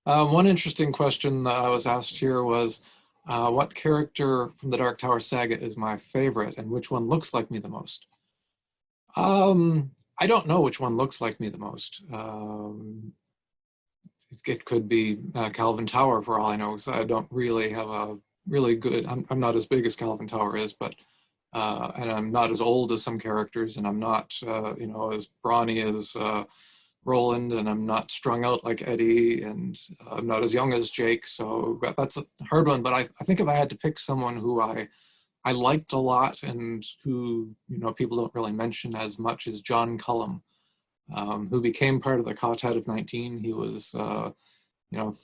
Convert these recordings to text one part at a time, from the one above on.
One interesting question that I was asked here was, what character from the Dark Tower saga is my favorite, and which one looks like me the most? I don't know which one looks like me the most. It could be Calvin Tower for all I know, because I don't really have a really good. I'm not as big as Calvin Tower is, but and I'm not as old as some characters, and I'm not as brawny as Roland, and I'm not strung out like Eddie, and I'm not as young as Jake. So that's a hard one. But I think if I had to pick someone who I liked a lot and who people don't really mention as much as John Cullum, who became part of the Quartet of 19. He was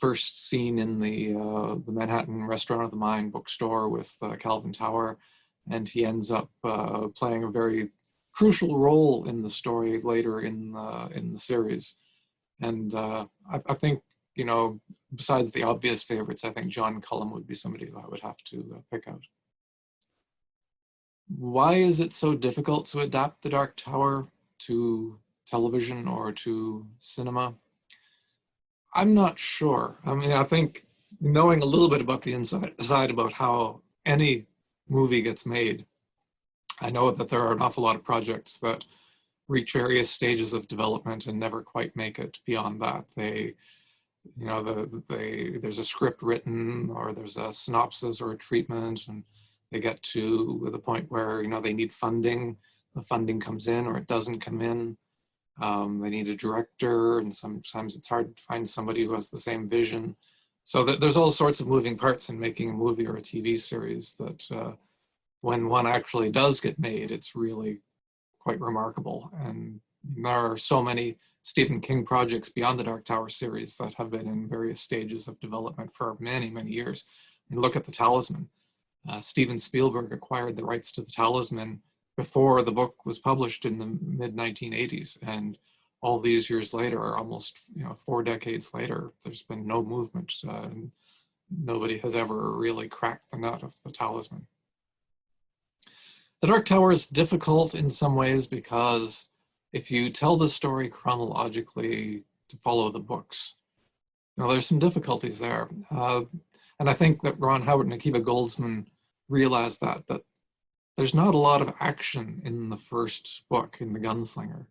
first seen in the Manhattan Restaurant of the Mind bookstore with Calvin Tower, and he ends up playing a very crucial role in the story later in the series. And I think besides the obvious favorites, I think John Cullum would be somebody who I would have to pick out. Why is it so difficult to adapt The Dark Tower to television or to cinema? I'm not sure. I mean, I think knowing a little bit about the inside about how any movie gets made, I know that there are an awful lot of projects that reach various stages of development and never quite make it beyond that. There's a script written, or there's a synopsis or a treatment, and they get to the point where they need funding. The funding comes in or it doesn't come in. They need a director, and sometimes it's hard to find somebody who has the same vision. So there's all sorts of moving parts in making a movie or a TV series that when one actually does get made, it's really quite remarkable. And there are so many Stephen King projects beyond the Dark Tower series that have been in various stages of development for many, many years. And look at The Talisman. Steven Spielberg acquired the rights to The Talisman before the book was published in the mid-1980s. And all these years later, or almost 4 decades later, there's been no movement. Nobody has ever really cracked the nut of The Talisman. The Dark Tower is difficult in some ways because if you tell the story chronologically to follow the books, there's some difficulties there. And I think that Ron Howard and Akiva Goldsman realized that there's not a lot of action in the first book, in The Gunslinger.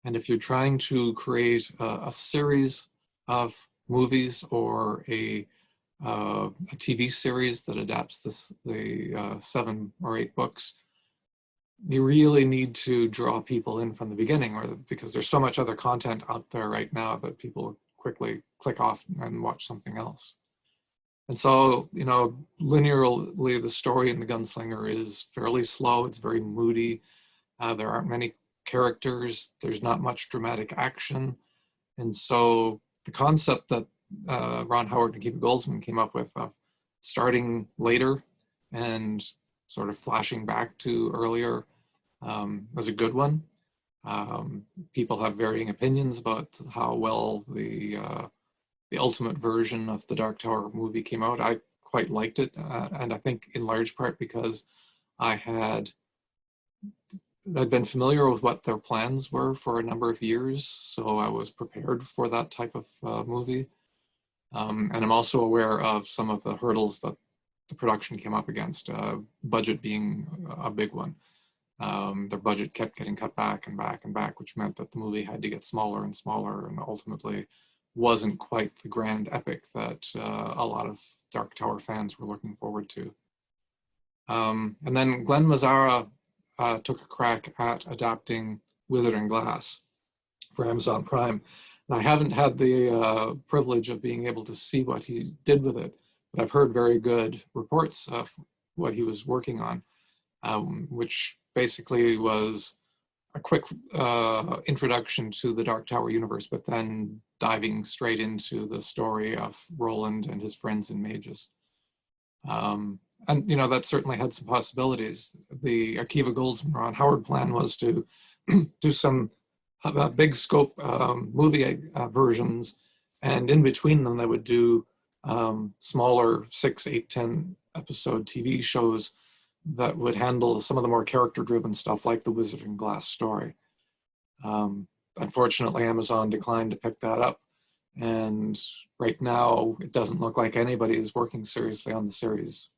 And if you're trying to create a series of movies or a TV series that adapts the 7 or 8 books, you really need to draw people in from the beginning, because there's so much other content out there right now that people quickly click off and watch something else. And so, linearly, the story in The Gunslinger is fairly slow. It's very moody. There aren't many characters. There's not much dramatic action. And so the concept that Ron Howard and Akiva Goldsman came up with of starting later and sort of flashing back to earlier was a good one. People have varying opinions about how well the ultimate version of the Dark Tower movie came out. I quite liked it, and I think in large part because I'd been familiar with what their plans were for a number of years, so I was prepared for that type of movie. And I'm also aware of some of the hurdles that the production came up against, budget being a big one. Their budget kept getting cut back and back and back, which meant that the movie had to get smaller and smaller, and ultimately wasn't quite the grand epic that a lot of Dark Tower fans were looking forward to. And then Glenn Mazzara took a crack at adapting Wizard and Glass for Amazon Prime. And I haven't had the privilege of being able to see what he did with it, but I've heard very good reports of what he was working on, which basically was a quick introduction to the Dark Tower universe, but then diving straight into the story of Roland and his friends and mages. And that certainly had some possibilities. The Akiva Goldsman, Ron Howard plan was to do some big scope movie versions, and in between them they would do smaller 6, 8, 10 episode TV shows that would handle some of the more character-driven stuff like the Wizard and Glass story. Unfortunately, Amazon declined to pick that up. And right now, it doesn't look like anybody is working seriously on the series.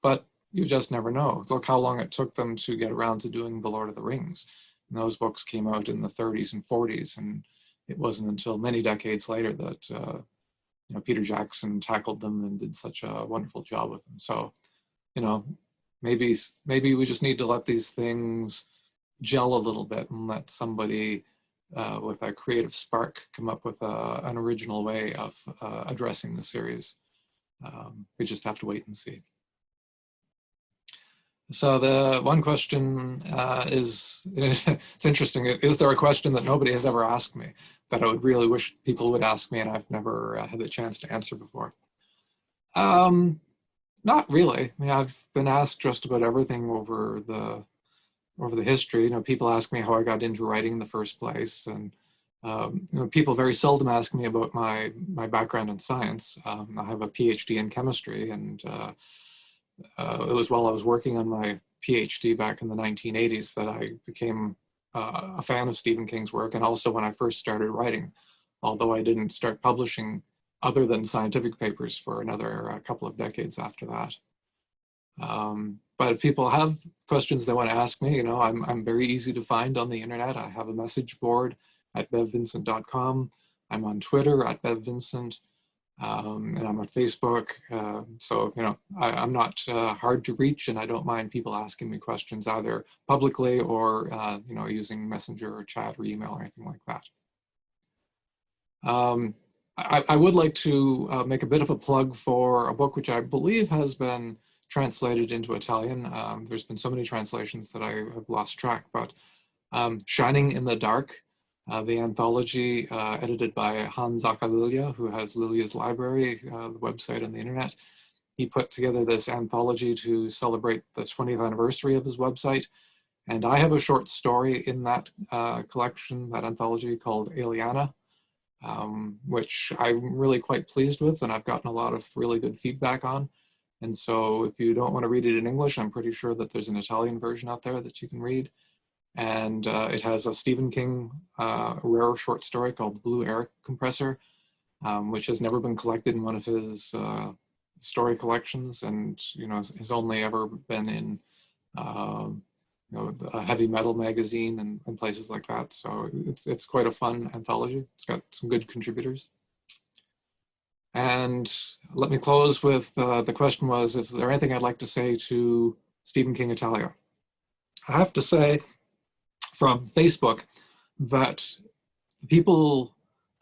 But you just never know. Look how long it took them to get around to doing The Lord of the Rings. And those books came out in the 30s and 40s, and it wasn't until many decades later that Peter Jackson tackled them and did such a wonderful job with them. So, maybe we just need to let these things gel a little bit and let somebody with a creative spark come up with an original way of addressing the series. We just have to wait and see. So the one question is, it's interesting, is there a question that nobody has ever asked me that I would really wish people would ask me and I've never had the chance to answer before? Not really. I mean, I've been asked just about everything over the history. People ask me how I got into writing in the first place, and people very seldom ask me about my background in science. I have a PhD in chemistry, and it was while I was working on my PhD back in the 1980s that I became a fan of Stephen King's work, and also when I first started writing, although I didn't start publishing other than scientific papers for another couple of decades after that. But if people have questions they want to ask me, I'm very easy to find on the internet. I have a message board at bevvincent.com. I'm on Twitter at Bev Vincent. And I'm on Facebook. So, I'm not hard to reach, and I don't mind people asking me questions either publicly or, using Messenger or chat or email or anything like that. I would like to make a bit of a plug for a book which I believe has been translated into Italian. There's been so many translations that I have lost track, but Shining in the Dark, the anthology edited by Hans Lilia, who has Lilia's Library, the website on the internet. He put together this anthology to celebrate the 20th anniversary of his website. And I have a short story in that collection, that anthology, called Aliana, which I'm really quite pleased with, and I've gotten a lot of really good feedback on. And so if you don't want to read it in English, I'm pretty sure that there's an Italian version out there that you can read. And it has a Stephen King rare short story called The Blue Air Compressor, which has never been collected in one of his story collections, and has only ever been in a heavy metal magazine and places like that. So it's quite a fun anthology. It's got some good contributors. And let me close with the question was, is there anything I'd like to say to Stephen King-Italia? I have to say from Facebook that people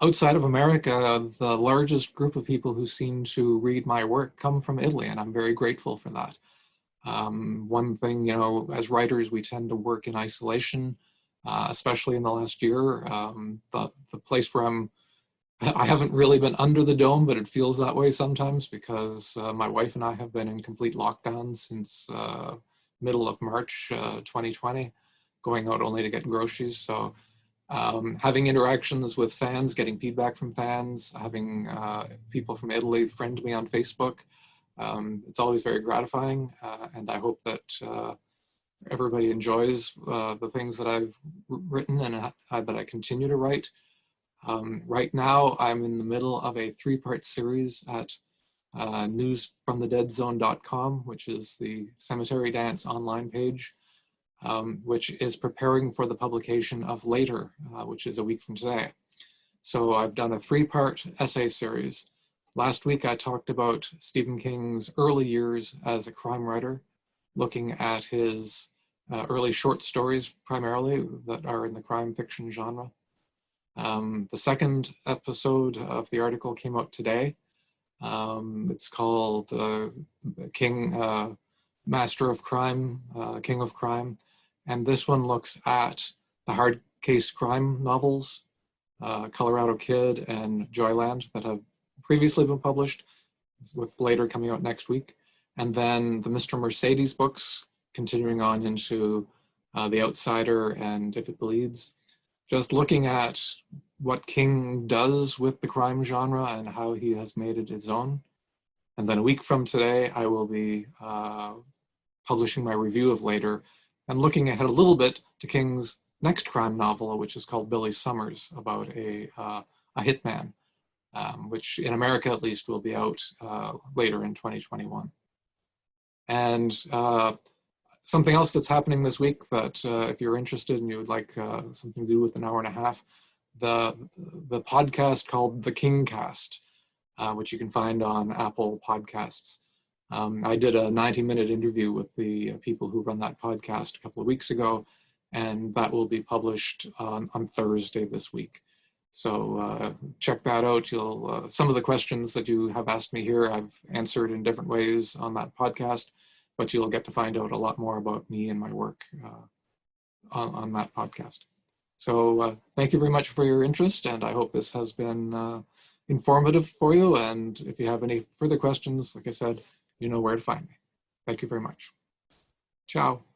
outside of America, the largest group of people who seem to read my work come from Italy, and I'm very grateful for that. One thing, as writers, we tend to work in isolation, especially in the last year. The place where I haven't really been under the dome, but it feels that way sometimes because my wife and I have been in complete lockdown since middle of March 2020, going out only to get groceries. So having interactions with fans, getting feedback from fans, having people from Italy friend me on Facebook, it's always very gratifying. And I hope that everybody enjoys the things that I've written and that I continue to write. Right now, I'm in the middle of a 3-part series at newsfromthedeadzone.com, which is the Cemetery Dance online page, which is preparing for the publication of Later, which is a week from today. So I've done a 3-part essay series. Last week, I talked about Stephen King's early years as a crime writer, looking at his early short stories, primarily, that are in the crime fiction genre. The second episode of the article came out today. It's called King, Master of Crime, King of Crime. And this one looks at the hard case crime novels, Colorado Kid and Joyland, that have previously been published, with Later coming out next week. And then the Mr. Mercedes books, continuing on into The Outsider and If It Bleeds. Just looking at what King does with the crime genre and how he has made it his own. And then a week from today, I will be publishing my review of Later and looking ahead a little bit to King's next crime novel, which is called Billy Summers, about a hitman. which in America at least will be out later in 2021. And something else that's happening this week that if you're interested and you would like something to do with an hour and a half, the podcast called The King-Cast, which you can find on Apple Podcasts. I did a 90-minute interview with the people who run that podcast a couple of weeks ago, and that will be published on Thursday this week. So check that out. You'll some of the questions that you have asked me here, I've answered in different ways on that podcast, but you'll get to find out a lot more about me and my work on that podcast. So thank you very much for your interest, and I hope this has been informative for you. And if you have any further questions, like I said, you know where to find me. Thank you very much. Ciao.